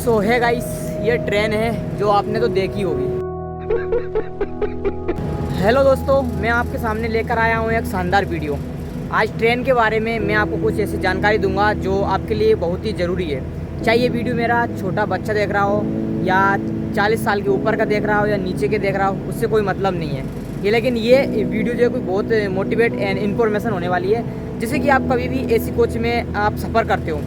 सो है गाइस, ये ट्रेन है जो आपने तो देखी होगी। हेलो दोस्तों, मैं आपके सामने लेकर आया हूँ एक शानदार वीडियो। आज ट्रेन के बारे में मैं आपको कुछ ऐसी जानकारी दूंगा जो आपके लिए बहुत ही ज़रूरी है। चाहे ये वीडियो मेरा छोटा बच्चा देख रहा हो या 40 साल के ऊपर का देख रहा हो या नीचे के देख रहा हो, उससे कोई मतलब नहीं है ये। लेकिन ये वीडियो जो है कोई बहुत मोटिवेट एंड इन्फॉर्मेशन होने वाली है। जैसे कि आप कभी भी एसी कोच में आप सफ़र करते हो,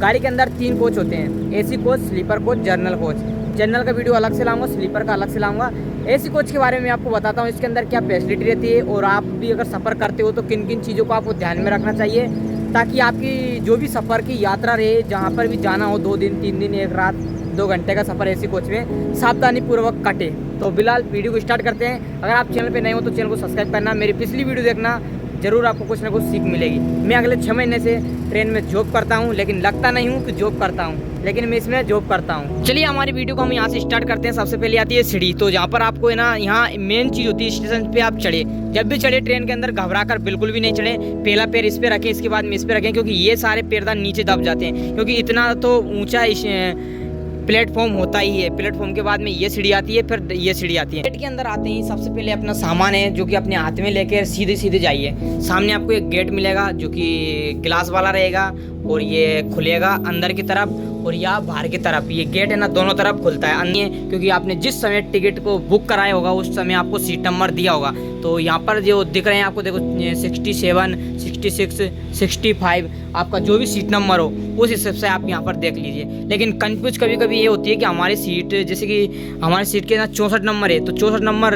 गाड़ी के अंदर 3 कोच होते हैं, AC coach, sleeper coach, general coach. General का वीडियो अलग से लाऊंगा, स्लीपर का अलग से लाऊंगा। एसी कोच के बारे में आपको बताता हूँ, इसके अंदर क्या फैसिलिटी रहती है और आप भी अगर सफ़र करते हो तो किन किन चीज़ों को आपको ध्यान में रखना चाहिए ताकि आपकी जो भी सफ़र की यात्रा रहे, जहाँ पर भी जाना हो, 2 दिन 3 दिन 1 रात 2 घंटे का सफ़र एसी कोच में सावधानीपूर्वक कटे। तो फिलहाल वीडियो को स्टार्ट करते हैं। अगर आप चैनल पे नए हो तो चैनल को सब्सक्राइब करना, मेरी पिछली वीडियो देखना, ज़रूर आपको कुछ ना कुछ सीख मिलेगी। मैं अगले 6 महीने से ट्रेन में जॉब करता हूँ, लेकिन लगता नहीं हूँ कि जॉब करता हूँ, लेकिन मैं इसमें जॉब करता हूँ। चलिए हमारी वीडियो को हम यहाँ से स्टार्ट करते हैं। सबसे पहले आती है सीढ़ी। तो जहाँ पर आपको है ना, यहाँ मेन चीज़ होती है, स्टेशन पे आप चढ़े, जब भी चढ़े ट्रेन के अंदर घबरा कर बिल्कुल भी नहीं चढ़े। पहला पैर इस पे रखें, इसके बाद में इस पे रखें, क्योंकि ये सारे पैरदान नीचे दब जाते हैं, क्योंकि इतना तो ऊँचा प्लेटफॉर्म होता ही है। प्लेटफॉर्म के बाद में ये सीढ़ी आती है, फिर ये सीढ़ी आती है। गेट के अंदर आते ही सबसे पहले अपना सामान है जो कि अपने हाथ में लेकर सीधे सीधे जाइए। सामने आपको एक गेट मिलेगा जो कि ग्लास वाला रहेगा और ये खुलेगा अंदर की तरफ और या बाहर की तरफ। ये गेट है ना, दोनों तरफ खुलता है अन्य, क्योंकि आपने जिस समय टिकट को बुक कराया होगा उस समय आपको सीट नंबर दिया होगा। तो यहाँ पर जो दिख रहे हैं आपको, देखो 67, 66, 65 आपका जो भी सीट नंबर हो उस हिसाब से आप यहाँ पर देख लीजिए। लेकिन कंफ्यूज कभी कभी ये होती है कि हमारी सीट, जैसे कि हमारी सीट के ना 64 नंबर है, तो 64 नंबर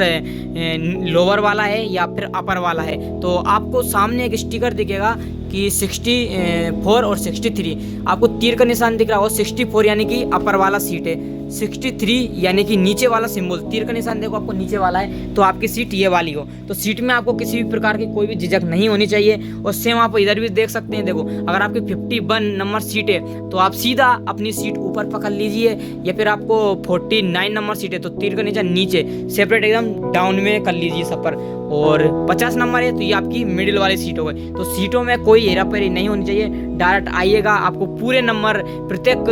लोअर वाला है या फिर अपर वाला है। तो आपको सामने एक स्टिकर दिखेगा कि 64 और 63, आपको तीर का निशान दिख रहा हो। 64 यानी कि अपर वाला सीट है, 63 यानी कि नीचे वाला सिंबल, तीर का निशान देखो आपको नीचे वाला है, तो आपकी सीट ये वाली हो। तो सीट में आपको किसी भी प्रकार की कोई भी झिझक नहीं होनी चाहिए। और सेम आप इधर भी देख सकते हैं, देखो अगर आपकी 51 नंबर सीट है तो आप सीधा अपनी सीट ऊपर पकड़ लीजिए, या फिर आपको 49 नंबर सीट है तो तीर का निशान नीचे सेपरेट एकदम डाउन में कर लीजिए सफ़र। और 50 नंबर है तो ये आपकी मिडिल वाली सीट हो गई। तो सीटों में कोई हेरा फेरी नहीं होनी चाहिए, डायरेक्ट आइएगा। आपको पूरे नंबर प्रत्येक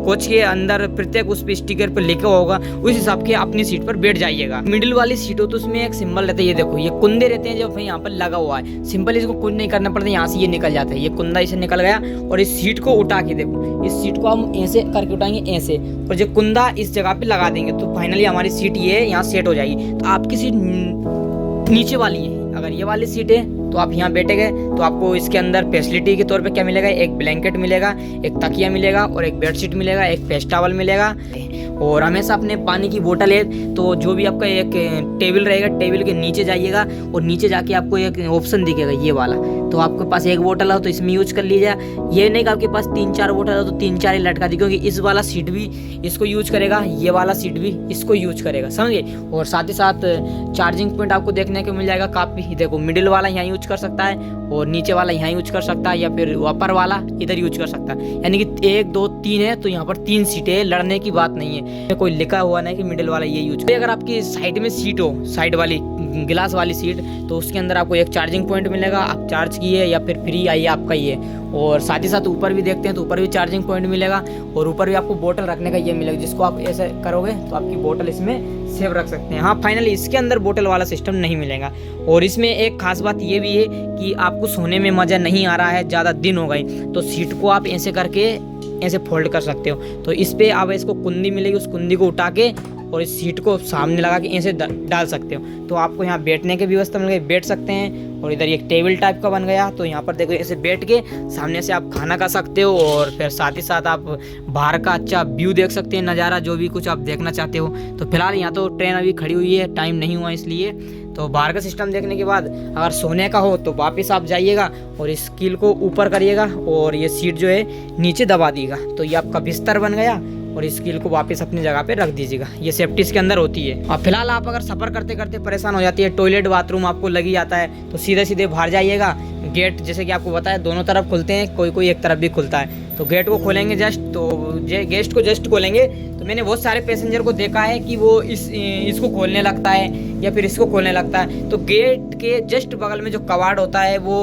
कोच के अंदर प्रत्येक उस पे स्टिकर पर लिखा होगा, उस हिसाब के अपनी सीट पर बैठ जाइएगा। मिडिल वाली सीट हो तो उसमें एक सिंबल रहता है, ये देखो ये कुंदे रहते हैं जो यहाँ पर लगा हुआ है। सिंपल इसको कुछ नहीं करना पड़ता, यहाँ से ये निकल जाता है, ये कुंदा इसे निकल गया। और इस सीट को उठा के देखो, इस सीट को हम ऐसे करके उठाएंगे ऐसे, और जो कुंदा इस जगह पे लगा देंगे तो फाइनली हमारी सीट ये यहाँ सेट हो जाएगी। तो आपकी सीट नीचे वाली है, अगर ये वाली सीट है तो आप यहाँ बैठे गए तो आपको इसके अंदर फैसिलिटी के तौर पे क्या मिलेगा, एक ब्लैंकेट मिलेगा, एक तकिया मिलेगा और एक बेडशीट मिलेगा, एक फेस टॉवल मिलेगा। और हमेशा अपने पानी की बोतल है, तो जो भी आपका एक टेबल रहेगा, टेबल के नीचे जाइएगा और नीचे जाके आपको एक ऑप्शन दिखेगा ये वाला, तो आपके पास एक बोतल हो तो इसमें यूज कर लीजिए। ये नहीं कि आपके पास 3-4 बोतल हो तो 3-4 ही लटका दी, क्योंकि इस वाला सीट भी इसको यूज करेगा, ये वाला सीट भी इसको यूज करेगा, समझे। और साथ ही साथ चार्जिंग पॉइंट आपको देखने को मिल जाएगा काफ़ी। देखो मिडिल वाला यहाँ यूज कर सकता है और नीचे वाला यहाँ यूज कर सकता है, या फिर अपर वाला इधर यूज कर सकता है। यानी कि 1 2 3 है तो यहाँ पर 3 सीटें, लड़ने की बात नहीं है, कोई लिखा हुआ नहीं कि मिडिल वाला ये यूज। अगर आपकी साइड में सीट हो, साइड वाली गिलास वाली सीट, तो उसके अंदर आपको एक चार्जिंग पॉइंट मिलेगा, आप चार्ज किए या फिर फ्री आई आपका ये। और साथ ही साथ ऊपर भी देखते हैं तो ऊपर भी चार्जिंग पॉइंट मिलेगा, और ऊपर भी आपको बोतल रखने का ये मिलेगा, जिसको आप ऐसे करोगे तो आपकी बोतल इसमें सेव रख सकते हैं। हाँ फाइनली इसके अंदर बोतल वाला सिस्टम नहीं मिलेगा। और इसमें एक खास बात ये भी है कि आपको सोने में मज़ा नहीं आ रहा है, ज़्यादा दिन हो गए, तो सीट को आप ऐसे करके ऐसे फोल्ड कर सकते हो। तो इस पर आप इसको कुंदी मिलेगी, उस कुंदी को उठा के और इस सीट को सामने लगा के ऐसे डाल सकते हो। तो आपको यहाँ बैठने की व्यवस्था मिल गई, बैठ सकते हैं। और इधर एक टेबल टाइप का बन गया, तो यहाँ पर देखो ऐसे बैठ के सामने से आप खाना खा सकते हो। और फिर साथ ही साथ आप बाहर का अच्छा व्यू देख सकते हैं, नज़ारा जो भी कुछ आप देखना चाहते हो। तो फिलहाल यहाँ तो ट्रेन अभी खड़ी हुई है, टाइम नहीं हुआ इसलिए। तो बाहर का सिस्टम देखने के बाद अगर सोने का हो तो वापस आप जाइएगा और इस कील को ऊपर करिएगा और ये सीट जो है नीचे दबा दीजिएगा, तो ये आपका बिस्तर बन गया। और इस कील को वापस अपनी जगह पे रख दीजिएगा, ये सेफ्टी इसके अंदर होती है। और फिलहाल आप अगर सफ़र करते करते परेशान हो जाती है, टॉयलेट बाथरूम आपको लगी जाता है, तो सीधे सीधे बाहर जाइएगा। गेट जैसे कि आपको बताया दोनों तरफ खुलते हैं, कोई कोई एक तरफ भी खुलता है। तो गेट को खोलेंगे जस्ट, तो गेस्ट को जस्ट खोलेंगे, तो मैंने बहुत सारे पैसेंजर को देखा है कि वो इसको खोलने लगता है या फिर इसको खोलने लगता है। तो गेट के जस्ट बगल में जो कबाड़ होता है वो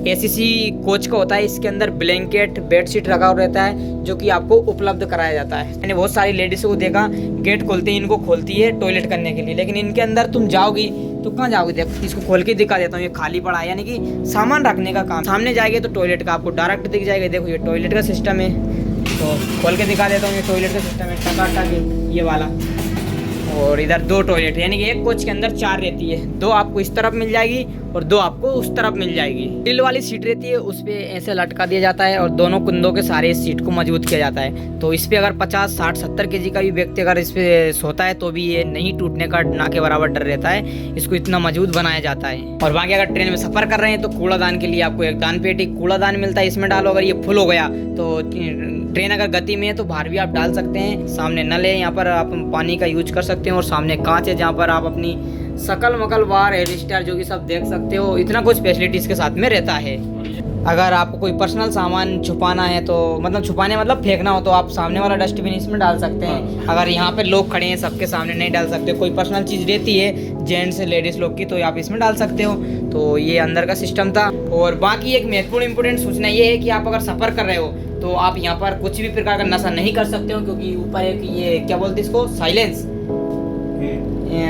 एसीसी कोच का होता है। इसके अंदर ब्लैंकेट बेडशीट रखा हुआ रहता है जो कि आपको उपलब्ध कराया जाता है। मैंने बहुत सारी लेडीज़ को देखा गेट खोलते ही इनको खोलती है टॉयलेट करने के लिए, लेकिन इनके अंदर तुम जाओगी तो कहाँ जाओगे। देखो इसको खोल के दिखा देता हूँ, ये खाली पड़ा है, यानी कि सामान रखने का काम। सामने जाएंगे तो टॉयलेट का आपको डायरेक्ट दिख जाएगा। देखो ये टॉयलेट का सिस्टम है, तो खोल के दिखा देता हूँ। ये टॉयलेट का सिस्टम है टकाटक ये वाला, और इधर 2 टॉयलेट, यानी कि एक कोच के अंदर 4 रहती है। 2 आपको इस तरफ मिल जाएगी और 2 आपको उस तरफ मिल जाएगी। स्टील वाली सीट रहती है, उस पे ऐसे लटका दिया जाता है और दोनों कुंदों के सारे इस सीट को मजबूत किया जाता है। तो इस पे अगर 50, 60, 70 केजी का भी व्यक्ति अगर इस पे सोता है तो भी ये नहीं टूटने का ना के बराबर डर रहता है। इसको इतना मजबूत बनाया जाता है। और बाकी अगर ट्रेन में सफर कर रहे हैं तो कूड़ादान के लिए आपको एक दान पेटी कूड़ादान मिलता है, इसमें डालो। अगर ये फुल हो गया तो ट्रेन अगर गति में है तो बाहर भी आप डाल सकते हैं। सामने नल है, यहाँ पर आप पानी का यूज कर सकते हैं, और सामने कांच है जहाँ पर आप अपनी सकल मकल बार हेयर स्टाइल जो कि सब देख सकते हो। इतना कुछ फैसिलिटीज के साथ में रहता है। अगर आपको कोई पर्सनल सामान छुपाना है तो मतलब फेंकना हो तो आप सामने वाला डस्टबिन इसमें डाल सकते हैं। अगर यहाँ पे लोग खड़े हैं सबके सामने नहीं डाल सकते, कोई पर्सनल चीज़ रहती है जेंट्स लेडीज़ लोग की, तो आप इसमें डाल सकते हो। तो ये अंदर का सिस्टम था। और बाकी एक महत्वपूर्ण इंपोर्टेंट सूचना ये है कि आप अगर सफ़र कर रहे हो तो आप यहाँ पर कुछ भी प्रकार का नशा नहीं कर सकते हो, क्योंकि ऊपर एक ये क्या बोलते हैं इसको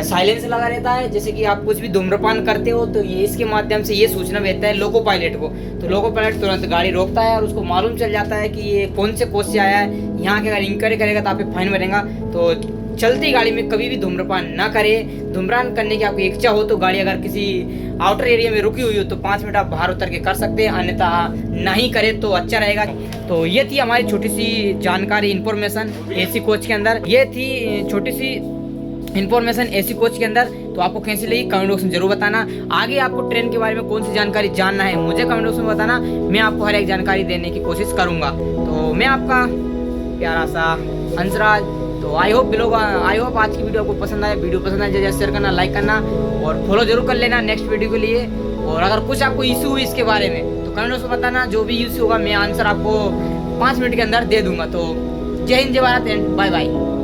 साइलेंस लगा रहता है। जैसे कि आप कुछ भी धूम्रपान करते हो तो ये इसके माध्यम से ये सूचना भेजता है लोको पायलट को। तो लोको पायलट तुरंत गाड़ी रोकता है और उसको मालूम चल जाता है कि ये कौन से कोच से आया है। यहाँ के अगर इंक्वायरी करेगा तो आप पे फाइन बनेगा। तो चलती गाड़ी में कभी भी धूम्रपान ना करें। धूम्रपान करने की आपकी इच्छा हो तो गाड़ी अगर किसी आउटर एरिया में रुकी हुई हो तो 5 मिनट आप बाहर उतर के कर सकते हैं, अन्यथा नहीं करें तो अच्छा रहेगा। तो ये थी हमारी छोटी सी जानकारी, इन्फॉर्मेशन एसी कोच के अंदर। ये थी छोटी सी इन्फॉर्मेशन एसी कोच के अंदर। तो आपको कैसी लगी कमेंट बॉक्स में जरूर बताना। आगे आपको ट्रेन के बारे में कौन सी जानकारी जानना है मुझे कमेंट बॉक्स में बताना, मैं आपको हर एक जानकारी देने की कोशिश करूंगा। तो मैं आपका प्यारा सा हंसराज। तो आई होप आज की वीडियो आपको पसंद आए। वीडियो पसंद आए जैसे शेयर करना, लाइक करना और फॉलो जरूर कर लेना नेक्स्ट वीडियो के लिए। और अगर कुछ आपको इशू हुई इसके बारे में तो कमेंट बॉक्स में बताना, जो भी इशू होगा मैं आंसर आपको 5 मिनट के अंदर दे दूंगा। तो जय हिंद, जय भारत एंड बाय बाय।